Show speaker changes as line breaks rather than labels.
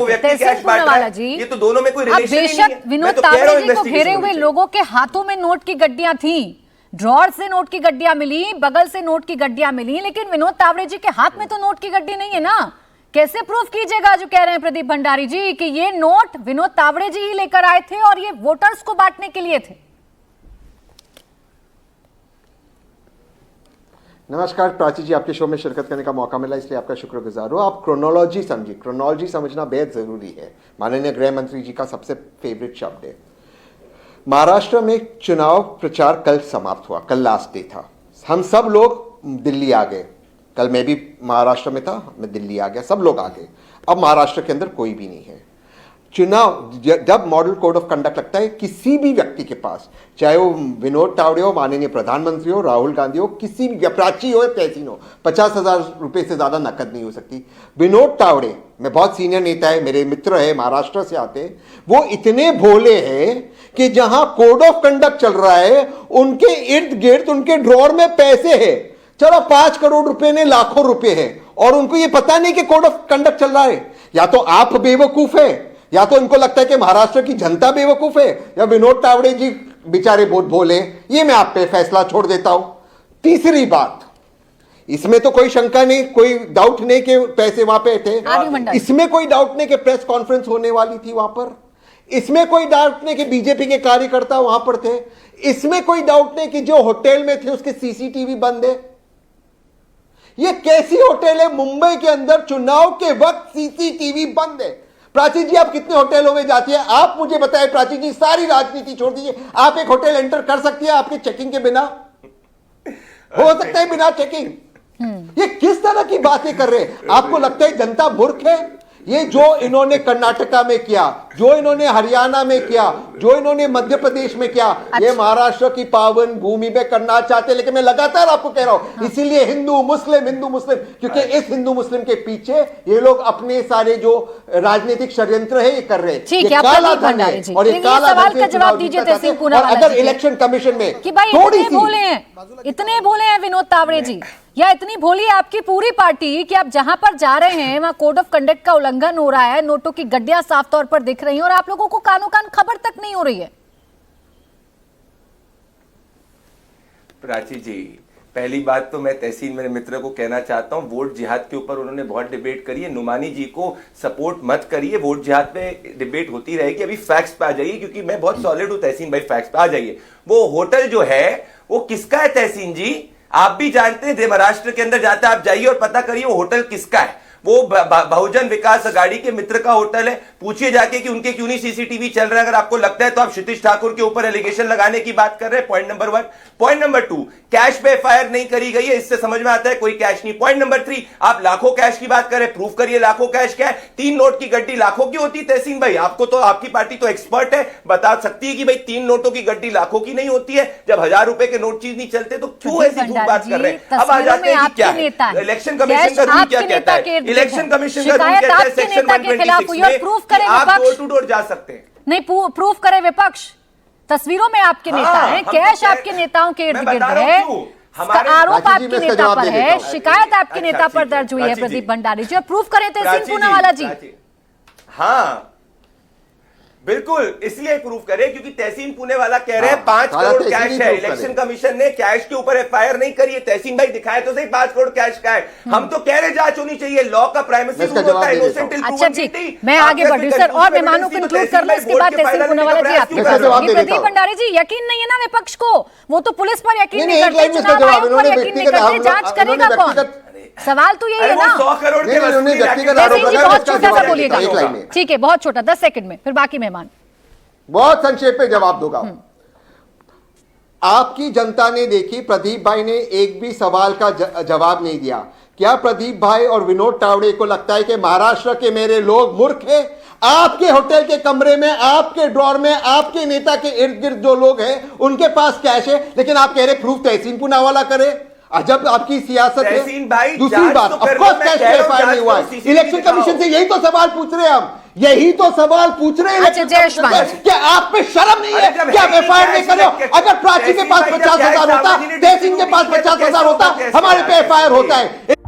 ये तो दोनों में कोई रिलेशन ही नहीं है।
विनोद तावड़े जी को घेरे हुए लोगों के हाथों में नोट की गड्डियां थी, ड्रॉर से नोट की गड्डियां मिली, बगल से नोट की गड्डियां मिली, लेकिन विनोद तावड़े जी के हाथ में तो नोट की गड्डी नहीं है ना। कैसे प्रूफ कीजिएगा जो कह रहे हैं प्रदीप भंडारी जी कि ये नोट विनोद तावड़े जी ही लेकर आए थे और ये वोटर्स को बांटने के लिए थे?
नमस्कार प्राची जी, आपके शो में शिरकत करने का मौका मिला इसलिए आपका शुक्रगुजार हूँ। आप क्रोनोलॉजी समझिए, क्रोनोलॉजी समझना बेहद ज़रूरी है। माननीय गृह मंत्री जी का सबसे फेवरेट शब्द है। महाराष्ट्र में चुनाव प्रचार कल समाप्त हुआ, कल लास्ट डे था। हम सब लोग दिल्ली आ गए। कल मैं भी महाराष्ट्र में था, मैं दिल्ली आ गया, सब लोग आ गए। अब महाराष्ट्र के अंदर कोई भी नहीं है। चुनाव जब मॉडल कोड ऑफ कंडक्ट लगता है किसी भी व्यक्ति के पास, चाहे वो विनोद तावड़े हो, माननीय प्रधानमंत्री हो, राहुल गांधी हो, किसी भी प्राची हो या तहसीन हो, 50,000 रुपये से ज़्यादा नकद नहीं हो सकती। विनोद तावड़े में बहुत सीनियर नेता है, मेरे मित्र है, महाराष्ट्र से आते हैं। वो इतने भोले हैं कि जहां कोड ऑफ कंडक्ट चल रहा है उनके इर्द गिर्द उनके ड्रॉर में पैसे है। चलो 5 करोड़ रुपए ने लाखों रुपए है और उनको ये पता नहीं कि कोड ऑफ कंडक्ट चल रहा है। या तो आप बेवकूफ है, या तो इनको लगता है कि महाराष्ट्र की जनता बेवकूफ है, या विनोद तावड़े जी बेचारे बहुत भोले। ये मैं आप पे फैसला छोड़ देता हूं। तीसरी बात, इसमें तो कोई शंका नहीं, कोई डाउट नहीं कि पैसे वहां पे थे। इसमें कोई डाउट नहीं कि प्रेस कॉन्फ्रेंस होने वाली थी वहां पर। इसमें कोई डाउट नहीं कि बीजेपी के कार्यकर्ता वहां पर थे। इसमें कोई डाउट नहीं कि जो होटल में थे उसके सीसीटीवी बंद है। ये कैसी होटल है मुंबई के अंदर चुनाव के वक्त सीसीटीवी बंद है? प्राची जी, आप कितने होटलों में जाती है? आप मुझे बताएं प्राची जी, सारी राजनीति छोड़ दीजिए, आप एक होटल एंटर कर सकती है आपके चेकिंग के बिना? हो सकता है बिना चेकिंग। ये किस तरह की बातें कर रहे हैं? आपको लगता है जनता मूर्ख है? ये जो इन्होंने कर्नाटका में किया, जो इन्होंने हरियाणा में किया, जो इन्होंने मध्य प्रदेश में किया, ये महाराष्ट्र की पावन भूमि में करना चाहते। लेकिन मैं लगातार आपको कह रहा हूं, इसीलिए हिंदू मुस्लिम, क्योंकि इस हिंदू मुस्लिम के पीछे ये लोग अपने सारे जो राजनीतिक षड्यंत्र है ये कर रहे हैं।
ठीक है, काला धन है और ये काला धन का जवाब दीजिए तहसीन पूनावाला जी।
अगर इलेक्शन कमीशन में
कि भाई इतने भोले हैं विनोद तावड़े जी, या इतनी भोली है आपकी पूरी पार्टी कि आप जहां पर जा रहे हैं वहां कोड ऑफ कंडक्ट का उल्लंघन हो रहा है, नोटों की गड्डियां साफ तौर पर दिख रही हैं और आप लोगों को कानों कान खबर तक नहीं हो रही है?
प्राची जी, पहली बात तो मैं तहसीन मेरे मित्र को कहना चाहता हूं, वोट जिहाद के ऊपर उन्होंने बहुत डिबेट करी है। नुमानी जी को सपोर्ट मत करिए, वोट जिहाद पे डिबेट होती रहेगी। अभी फैक्ट्स पे आ जाइए, क्योंकि मैं बहुत सॉलिड हूं तहसीन भाई, फैक्ट्स पे आ जाइए। वो होटल जो है वो किसका है तहसीन जी? आप भी जानते हैं, महाराष्ट्र के अंदर जाते आप जाइए और पता करिए वो होटल किसका है। वो बहुजन विकास अघाड़ी के मित्र का होटल है। पूछिए जाके कि उनके क्यों नहीं सीसीटीवी चल रहा है। अगर आपको लगता है तो आप क्षितिज ठाकुर के ऊपर एलिगेशन लगाने की बात कर रहे हैं। Point number 1। Point number 2, cash पे एफआईआर नहीं करी गई है, इससे समझ में आता है कोई कैश नहीं। पॉइंट नंबर 3, आप लाखों कैश की बात करें, प्रूफ करिए लाखों कैश क्या है। 3 नोट की गड्डी लाखों की होती है तहसीन भाई? आपको तो, आपकी पार्टी तो एक्सपर्ट है, बता सकती है कि भाई 3 नोटों की गड्डी लाखों की नहीं होती है। जब 1000 रुपए के नोट चीज नहीं चलते तो क्यों ऐसी झूठ बात कर रहे हैं? अब आ जाते हैं कि क्या है इलेक्शन कमीशन का रूल क्या कहता है। इलेक्शन कमीशन का रूल कहता है सेक्शन 126 में आप डोर टू डोर जा सकते हैं।
नहीं, प्रूफ करे विपक्ष। तस्वीरों में आपके नेता हैं, कैश आपके नेताओं के इर्द गिर्द है, आरोप आपके नेता पर है, शिकायत आपके नेता पर दर्ज हुई है प्रदीप भंडारी जी, और प्रूफ करें तहसीन पूनावाला जी।
हाँ बिल्कुल, इसलिए प्रूफ करे क्योंकि तहसीन पूनावाला कह रहे हैं 5 करोड़ कैश है। इलेक्शन कमीशन ने कैश के ऊपर एफआईआर नहीं करी है। तहसीन भाई दिखाए तो सही 5 करोड़ कैश का है। हम तो कह रहे जांच होनी चाहिए, लॉ का प्राइमेसी रूल होता है, इनोसेंट टिल प्रूवन गिल्टी।
मैं आगे बढ़ूं सर, और मेहमानों को इंक्लूड कर लो, इसके बाद तहसीन पूनावाला जी आपके पास। प्रदीप भंडारी जी, यकीन नहीं है ना विपक्ष को? वो तो पुलिस पर यकीन नहीं करते, चुनाव आयोग पर यकीन नहीं करते, जांच करेगा कौन? सवाल तो यही है ना।
100 करोड़ के
बहुत छोटा सा बोलिएगा, ठीक है, बहुत छोटा, 10 सेकंड में, फिर बाकी मेहमान।
बहुत संक्षेप में जवाब दूंगा। आपकी जनता ने देखी, प्रदीप भाई ने एक भी सवाल का जवाब नहीं दिया। क्या प्रदीप भाई और विनोद तावड़े को लगता है कि महाराष्ट्र के मेरे लोग मूर्ख हैं? आपके होटल के कमरे में, आपके ड्रॉर में, आपके नेता के इर्द गिर्द जो लोग हैं उनके पास कैश है, लेकिन आप कह रहे प्रूफ तहसीन पूनावाला करे। अजब आपकी सियासत है। दूसरी बात, ऑफकोर्स कैश पे एफआईआर नहीं हुआ है। इलेक्शन कमीशन से यही तो सवाल पूछ रहे हैं हम, यही तो सवाल पूछ रहे हैं। क्या आप पे शर्म नहीं है कि आप एफआईआर नहीं कर रहे हो? अगर प्राची के पास 50,000 होता, तहसीन के पास 50,000 होता, हमारे पे एफआईआर होता है।